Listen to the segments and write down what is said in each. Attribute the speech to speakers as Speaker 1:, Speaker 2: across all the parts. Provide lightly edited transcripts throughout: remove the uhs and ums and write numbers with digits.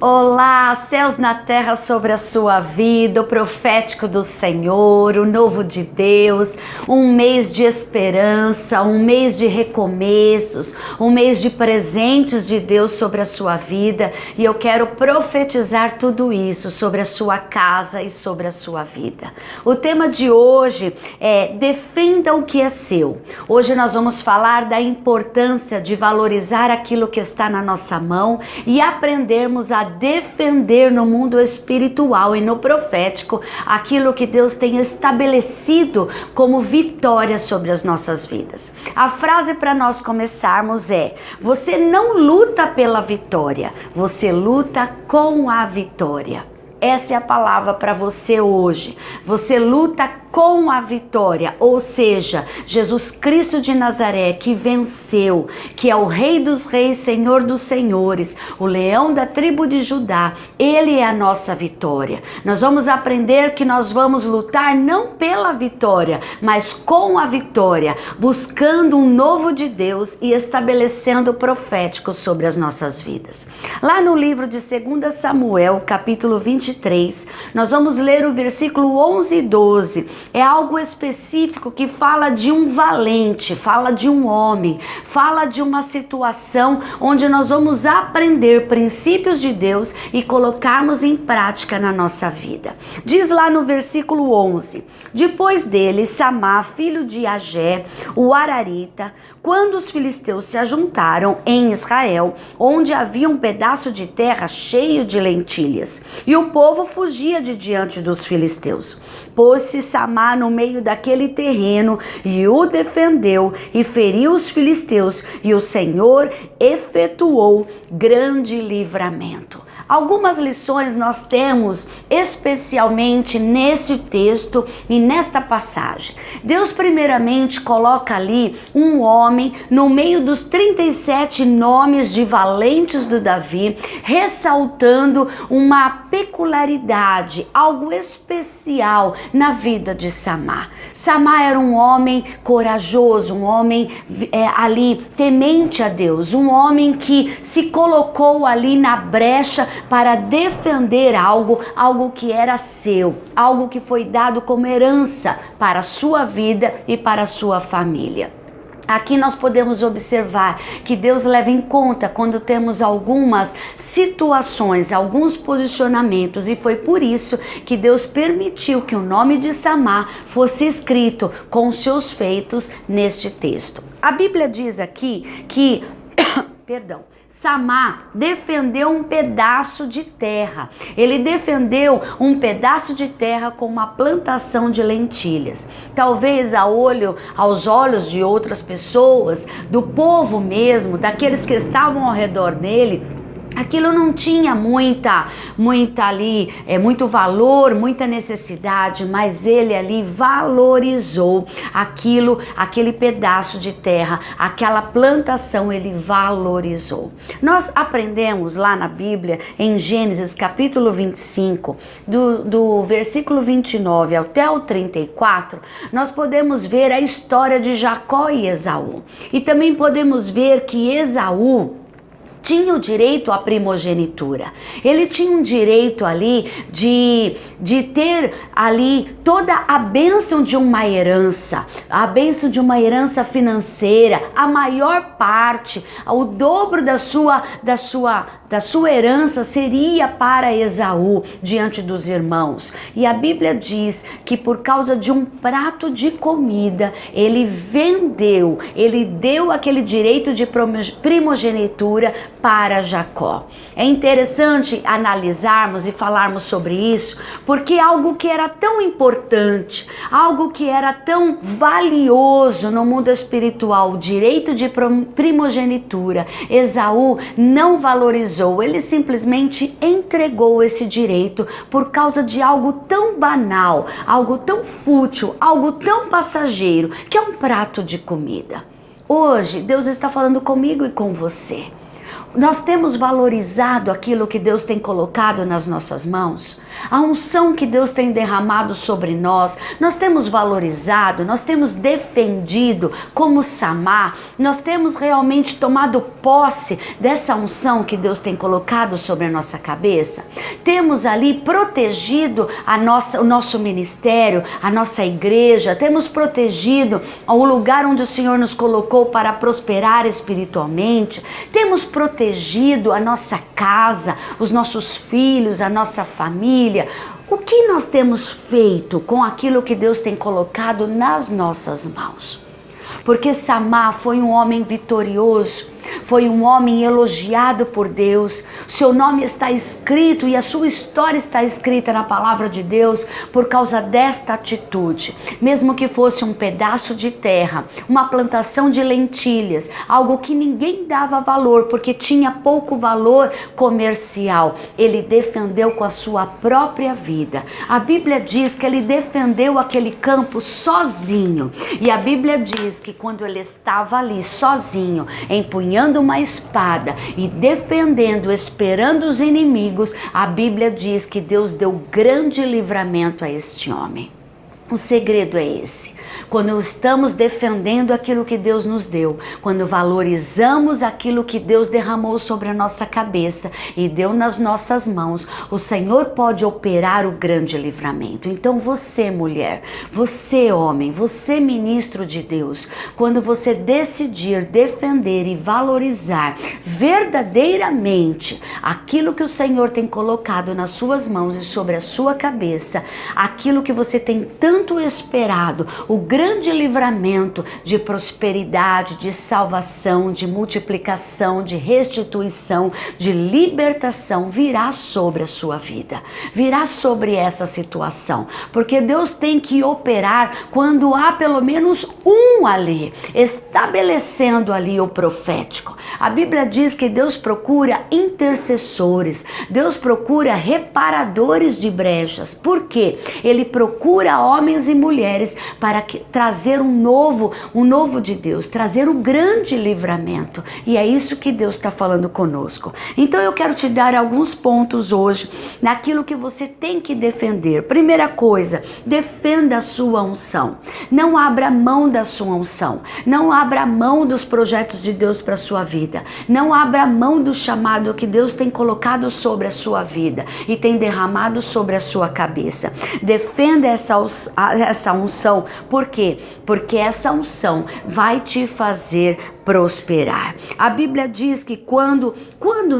Speaker 1: Olá, céus na terra sobre a sua vida, o profético do Senhor, o novo de Deus, um mês de esperança, um mês de recomeços, um mês de presentes de Deus sobre a sua vida, e eu quero profetizar tudo isso sobre a sua casa e sobre a sua vida. O tema de hoje é defenda o que é seu. Hoje nós vamos falar da importância de valorizar aquilo que está na nossa mão e aprendermos a defender no mundo espiritual e no profético aquilo que Deus tem estabelecido como vitória sobre as nossas vidas. A frase para nós começarmos é: você não luta pela vitória, você luta com a vitória. Essa é a palavra para você hoje. Você luta com a vitória, ou seja, Jesus Cristo de Nazaré, que venceu, que é o Rei dos Reis, Senhor dos Senhores, o leão da tribo de Judá, ele é a nossa vitória. Nós vamos aprender que nós vamos lutar não pela vitória, mas com a vitória, buscando um novo de Deus e estabelecendo o profético sobre as nossas vidas. Lá no livro de 2 Samuel, capítulo 23, nós vamos ler o versículo 11 e 12. É algo específico que fala de um valente, fala de um homem, fala de uma situação onde nós vamos aprender princípios de Deus e colocarmos em prática na nossa vida. Diz lá no versículo 11: depois dele, Samá, filho de Agé, o Ararita, quando os filisteus se ajuntaram em Israel, onde havia um pedaço de terra cheio de lentilhas, e o povo fugia de diante dos filisteus. Pôs-se Samá no meio daquele terreno e o defendeu e feriu os filisteus, e o Senhor efetuou grande livramento. Algumas lições nós temos especialmente nesse texto e nesta passagem. Deus primeiramente coloca ali um homem no meio dos 37 nomes de valentes do Davi, ressaltando uma peculiaridade, algo especial na vida de Samá. Samá era um homem corajoso, um homem ali temente a Deus, um homem que se colocou ali na brecha para defender algo que era seu, algo que foi dado como herança para a sua vida e para a sua família. Aqui nós podemos observar que Deus leva em conta quando temos algumas situações, alguns posicionamentos, e foi por isso que Deus permitiu que o nome de Samá fosse escrito com seus feitos neste texto. A Bíblia diz aqui que, Samá defendeu um pedaço de terra. Ele defendeu um pedaço de terra com uma plantação de lentilhas. Talvez aos olhos de outras pessoas, do povo mesmo, daqueles que estavam ao redor dele, aquilo não tinha muito valor, muita necessidade, mas ele ali valorizou aquele pedaço de terra, aquela plantação, ele valorizou. Nós aprendemos lá na Bíblia, em Gênesis capítulo 25, do versículo 29 até o 34, nós podemos ver a história de Jacó e Esaú. E também podemos ver que Esaú tinha o direito à primogenitura. Ele tinha um direito ali de ter ali toda a bênção de uma herança, a bênção de uma herança financeira, a maior parte, o dobro da sua herança seria para Esaú diante dos irmãos. E a Bíblia diz que por causa de um prato de comida, ele deu aquele direito de primogenitura para Jacó. É interessante analisarmos e falarmos sobre isso, porque algo que era tão importante, algo que era tão valioso no mundo espiritual, o direito de primogenitura, Esaú não valorizou, ele simplesmente entregou esse direito por causa de algo tão banal, algo tão fútil, algo tão passageiro, que é um prato de comida. Hoje, Deus está falando comigo e com você. Nós temos valorizado aquilo que Deus tem colocado nas nossas mãos? A unção que Deus tem derramado sobre nós, nós temos valorizado, nós temos defendido como Samar, nós temos realmente tomado posse dessa unção que Deus tem colocado sobre a nossa cabeça? Temos ali protegido o nosso ministério, a nossa igreja, temos protegido o lugar onde o Senhor nos colocou para prosperar espiritualmente, temos protegido a nossa casa, os nossos filhos, a nossa família. O que nós temos feito com aquilo que Deus tem colocado nas nossas mãos? Porque Samar foi um homem vitorioso, foi um homem elogiado por Deus, seu nome está escrito e a sua história está escrita na palavra de Deus por causa desta atitude. Mesmo que fosse um pedaço de terra, uma plantação de lentilhas, algo que ninguém dava valor porque tinha pouco valor comercial, ele defendeu com a sua própria vida. A Bíblia diz que ele defendeu aquele campo sozinho, e a Bíblia diz que quando ele estava ali sozinho, empunhando uma espada e defendendo, esperando os inimigos, a Bíblia diz que Deus deu grande livramento a este homem. O segredo é esse: quando estamos defendendo aquilo que Deus nos deu, quando valorizamos aquilo que Deus derramou sobre a nossa cabeça e deu nas nossas mãos, o Senhor pode operar o grande livramento. Então você, mulher, você, homem, você, ministro de Deus, quando você decidir defender e valorizar verdadeiramente aquilo que o Senhor tem colocado nas suas mãos e sobre a sua cabeça, aquilo que você tem tanto esperado, o grande livramento de prosperidade, de salvação, de multiplicação, de restituição, de libertação virá sobre a sua vida, virá sobre essa situação, porque Deus tem que operar quando há pelo menos um ali, estabelecendo ali o profético. A Bíblia diz que Deus procura intercessores, Deus procura reparadores de brechas. Por quê? Ele procura homens e mulheres para trazer um novo de Deus, trazer o grande livramento. E é isso que Deus está falando conosco. Então eu quero te dar alguns pontos hoje naquilo que você tem que defender. Primeira coisa, defenda a sua unção. Não abra mão da sua unção. Não abra mão dos projetos de Deus para a sua vida. Não abra mão do chamado que Deus tem colocado sobre a sua vida e tem derramado sobre a sua cabeça. Defenda essa unção. Por quê? Porque essa unção vai te fazer prosperar. A Bíblia diz que quando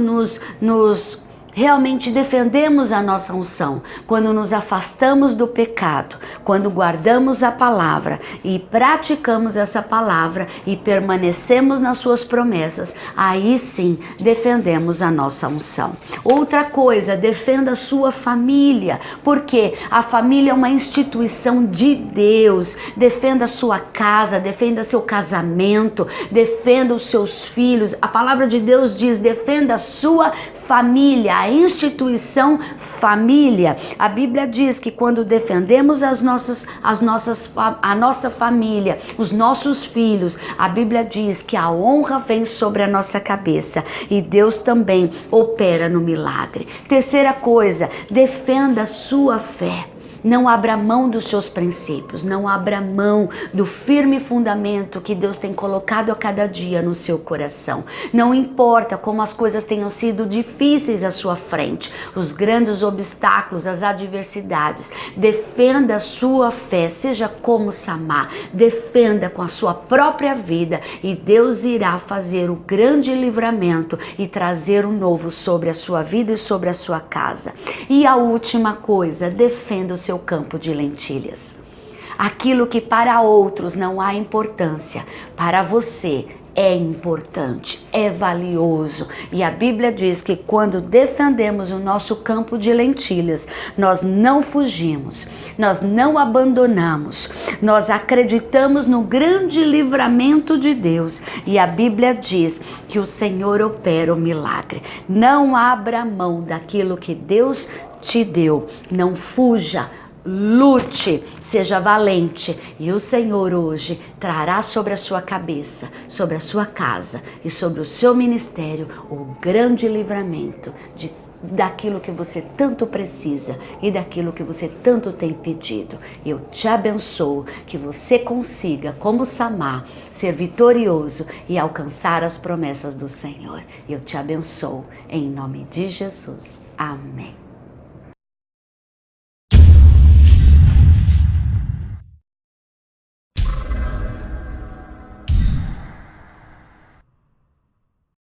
Speaker 1: nos realmente defendemos a nossa unção, quando nos afastamos do pecado, quando guardamos a palavra e praticamos essa palavra e permanecemos nas suas promessas, aí sim defendemos a nossa unção. Outra coisa, defenda a sua família, porque a família é uma instituição de Deus. Defenda a sua casa, defenda seu casamento, defenda os seus filhos. A palavra de Deus diz: defenda a sua família, a instituição família. A Bíblia diz que quando defendemos a nossa família, os nossos filhos, a Bíblia diz que a honra vem sobre a nossa cabeça e Deus também opera no milagre. Terceira coisa, defenda a sua fé. Não abra mão dos seus princípios, não abra mão do firme fundamento que Deus tem colocado a cada dia no seu coração. Não importa como as coisas tenham sido difíceis à sua frente, os grandes obstáculos, as adversidades, defenda a sua fé, seja como Samar, defenda com a sua própria vida e Deus irá fazer o grande livramento e trazer o novo sobre a sua vida e sobre a sua casa. E a última coisa, defenda o seu campo de lentilhas. Aquilo que para outros não há importância, para você é importante, é valioso. E a Bíblia diz que quando defendemos o nosso campo de lentilhas, nós não fugimos, nós não abandonamos, nós acreditamos no grande livramento de Deus. E a Bíblia diz que o Senhor opera o milagre. Não abra mão daquilo que Deus te deu, não fuja. lute, seja valente, e o Senhor hoje trará sobre a sua cabeça, sobre a sua casa e sobre o seu ministério o grande livramento daquilo que você tanto precisa e daquilo que você tanto tem pedido. Eu te abençoo, que você consiga, como Samar, ser vitorioso e alcançar as promessas do Senhor. Eu te abençoo, em nome de Jesus. Amém.